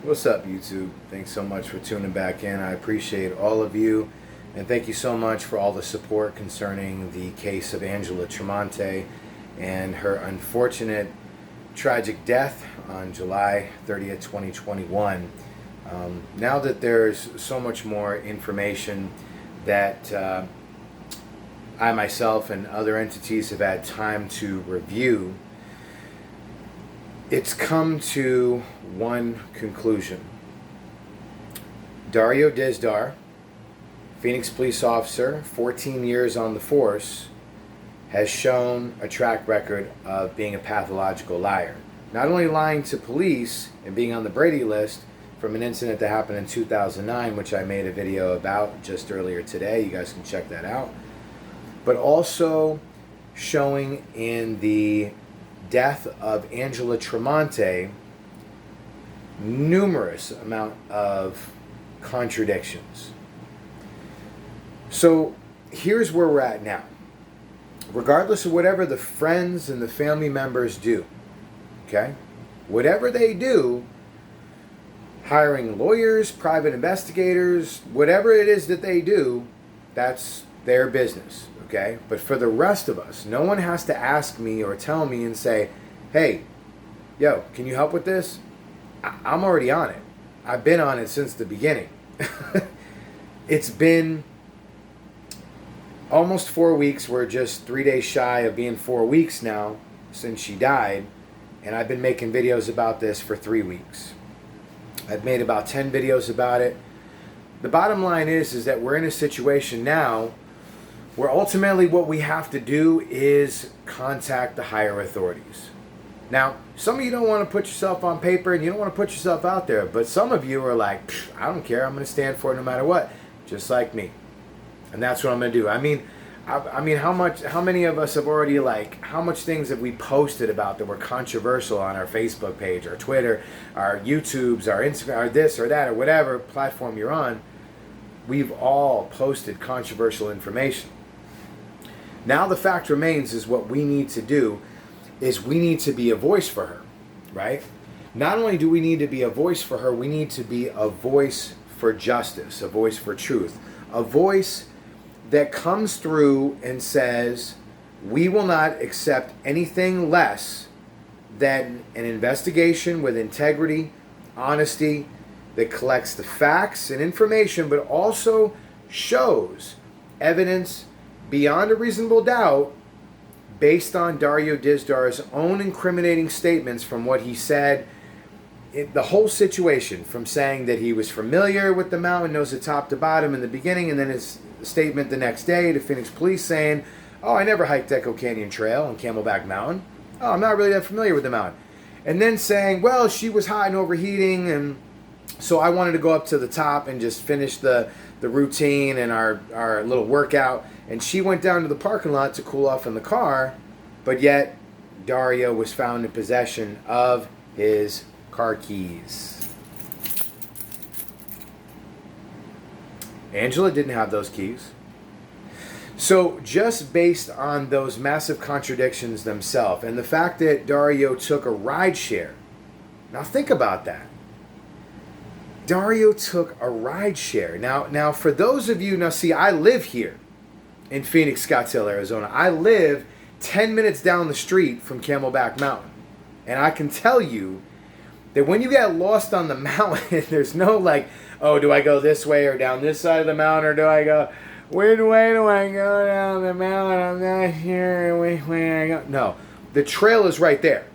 What's up, YouTube? Thanks so much for tuning back in. I appreciate all of you, and thank you so much for all the support concerning the case of Angela Tramonte and her unfortunate tragic death on July 30th, 2021. Now that there's so much more information that I myself and other entities have had time to review, it's come to one conclusion. Dario Dizdar, Phoenix police officer, 14 years on the force, has shown a track record of being a pathological liar. Not only lying to police and being on the Brady list from an incident that happened in 2009, which I made a video about just earlier today. You guys can check that out. But also showing in the death of Angela Tramonte numerous amount of contradictions. So here's where we're at now. Regardless of whatever the friends and the family members do, okay? Whatever they do, hiring lawyers, private investigators, whatever it is that they do, that's their business, okay? But for the rest of us, no one has to ask me or tell me and say, hey, yo, can you help with this? I'm already on it. I've been on it since the beginning. It's been almost 4 weeks. We're just 3 days shy of being 4 weeks now since she died. And I've been making videos about this for 3 weeks. I've made about 10 videos about it. The bottom line is that we're in a situation now where ultimately what we have to do is contact the higher authorities. Now, some of you don't want to put yourself on paper and you don't want to put yourself out there, but some of you are like, I don't care, I'm going to stand for it no matter what, just like me. And that's what I'm going to do. I mean, how many of us have already, how much things have we posted about that were controversial on our Facebook page, our Twitter, our YouTubes, our Instagram, or this or that, or whatever platform you're on? We've all posted controversial information. Now the fact remains is what we need to do is we need to be a voice for her, right? Not only do we need to be a voice for her, we need to be a voice for justice, a voice for truth, a voice that comes through and says, we will not accept anything less than an investigation with integrity, honesty, that collects the facts and information, but also shows evidence beyond a reasonable doubt based on Dario Dizdar's own incriminating statements from what he said, the whole situation, from saying that he was familiar with the mountain, knows it top to bottom in the beginning, and then his statement the next day to Phoenix police saying, oh, I never hiked Echo Canyon Trail and Camelback Mountain. Oh, I'm not really that familiar with the mountain. And then saying, well, she was hot and overheating, and so I wanted to go up to the top and just finish the routine and our little workout. And she went down to the parking lot to cool off in the car, but yet Dario was found in possession of his car keys. Angela didn't have those keys. So just based on those massive contradictions themselves and the fact that Dario took a ride share. Now think about that. Dario took a ride share. Now for those of you, now see, I live here in Phoenix, Scottsdale, Arizona. I live 10 minutes down the street from Camelback Mountain. And I can tell you that when you get lost on the mountain, there's no oh, do I go this way or down this side of the mountain, or do I go, which way do I go down the mountain? I'm not sure which way I go. No, the trail is right there.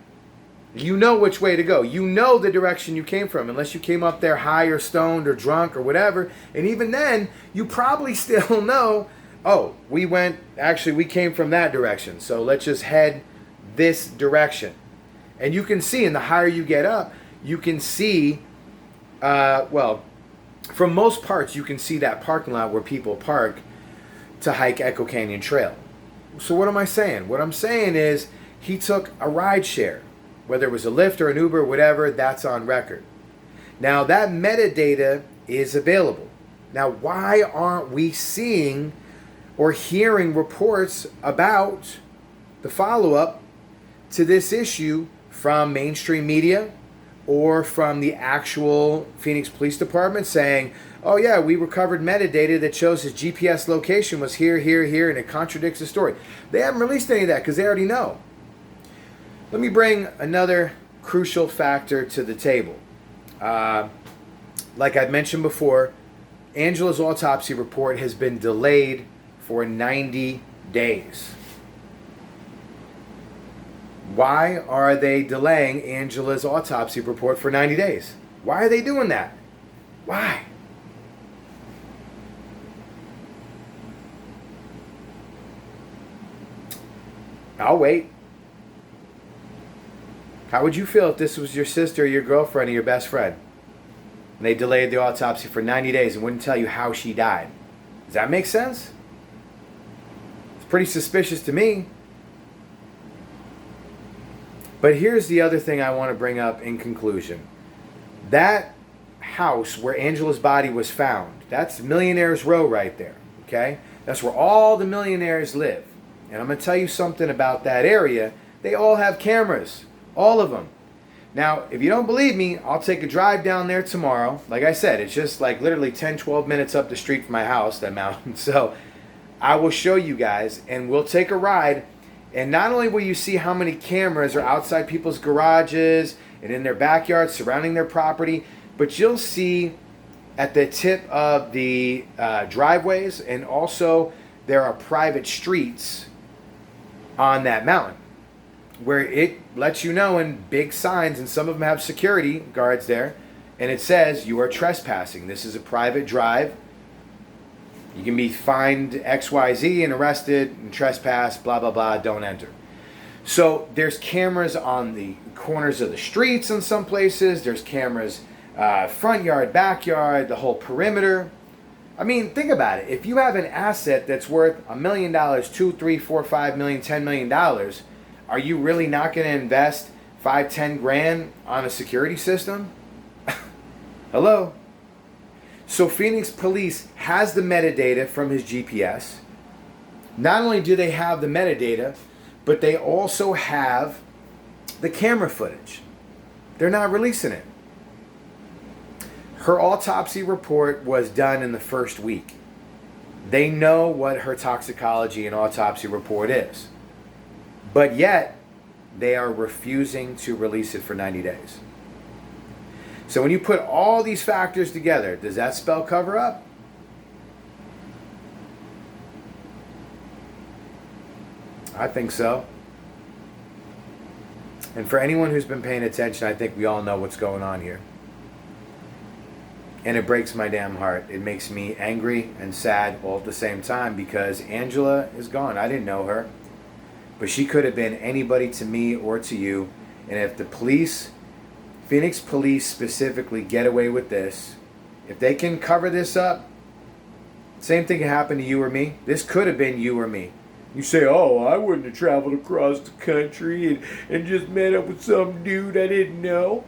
You know which way to go. You know the direction you came from, unless you came up there high or stoned or drunk or whatever. And even then, you probably still know, oh, we came from that direction, so let's just head this direction. And you can see, and the higher you get up, you can see, from most parts, you can see that parking lot where people park to hike Echo Canyon Trail. So what am I saying? What I'm saying is he took a ride share, whether it was a Lyft or an Uber, whatever, that's on record. Now that metadata is available. Now why aren't we seeing or hearing reports about the follow-up to this issue from mainstream media, or from the actual Phoenix Police Department saying, oh yeah, we recovered metadata that shows his GPS location was here, here, here, and it contradicts the story. They haven't released any of that because they already know. Let me bring another crucial factor to the table. Like I've mentioned before, Angela's autopsy report has been delayed for 90 days. Why are they delaying Angela's autopsy report for 90 days? Why are they doing that? Why? I'll wait. How would you feel if this was your sister, your girlfriend, or your best friend? And they delayed the autopsy for 90 days and wouldn't tell you how she died. Does that make sense? It's pretty suspicious to me. But here's the other thing I want to bring up in conclusion. That house where Angela's body was found, that's Millionaire's Row right there, okay? That's where all the millionaires live. And I'm going to tell you something about that area. They all have cameras, all of them. Now, if you don't believe me, I'll take a drive down there tomorrow. Like I said, it's just like literally 10, 12 minutes up the street from my house, that mountain. So I will show you guys, and we'll take a ride. And not only will you see how many cameras are outside people's garages and in their backyards surrounding their property, but you'll see at the tip of the driveways, and also there are private streets on that mountain where it lets you know in big signs, and some of them have security guards there, and it says you are trespassing. This is a private drive. You can be fined XYZ and arrested and trespass, blah, blah, blah, don't enter. So there's cameras on the corners of the streets in some places. There's cameras front yard, backyard, the whole perimeter. I mean, think about it. If you have an asset that's worth $1 million, $2, $3, $4, $5 million, $10 million, are you really not going to invest 5, 10 grand on a security system? Hello? So Phoenix Police has the metadata from his GPS. Not only do they have the metadata, but they also have the camera footage. They're not releasing it. Her autopsy report was done in the first week. They know what her toxicology and autopsy report is. But yet, they are refusing to release it for 90 days. So when you put all these factors together, does that spell cover up? I think so. And for anyone who's been paying attention, I think we all know what's going on here. And it breaks my damn heart. It makes me angry and sad all at the same time, because Angela is gone. I didn't know her. But she could have been anybody to me or to you. And if the police, Phoenix Police specifically, get away with this, if they can cover this up, same thing can happen to you or me. This could have been you or me. You say, oh, I wouldn't have traveled across the country and just met up with some dude I didn't know.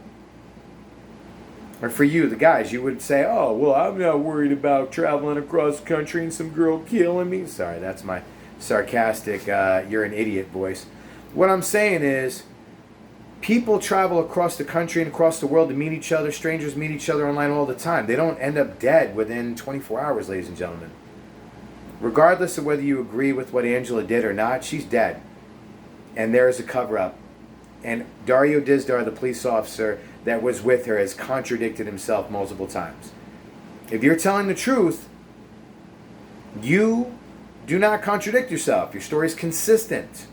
Or for you, the guys, you would say, oh, well, I'm not worried about traveling across the country and some girl killing me. Sorry, that's my sarcastic, you're an idiot voice. What I'm saying is, people travel across the country and across the world to meet each other. Strangers meet each other online all the time. They don't end up dead within 24 hours, ladies and gentlemen. Regardless of whether you agree with what Angela did or not, she's dead. And there's a cover-up. And Dario Dizdar, the police officer that was with her, has contradicted himself multiple times. If you're telling the truth, you do not contradict yourself. Your story is consistent.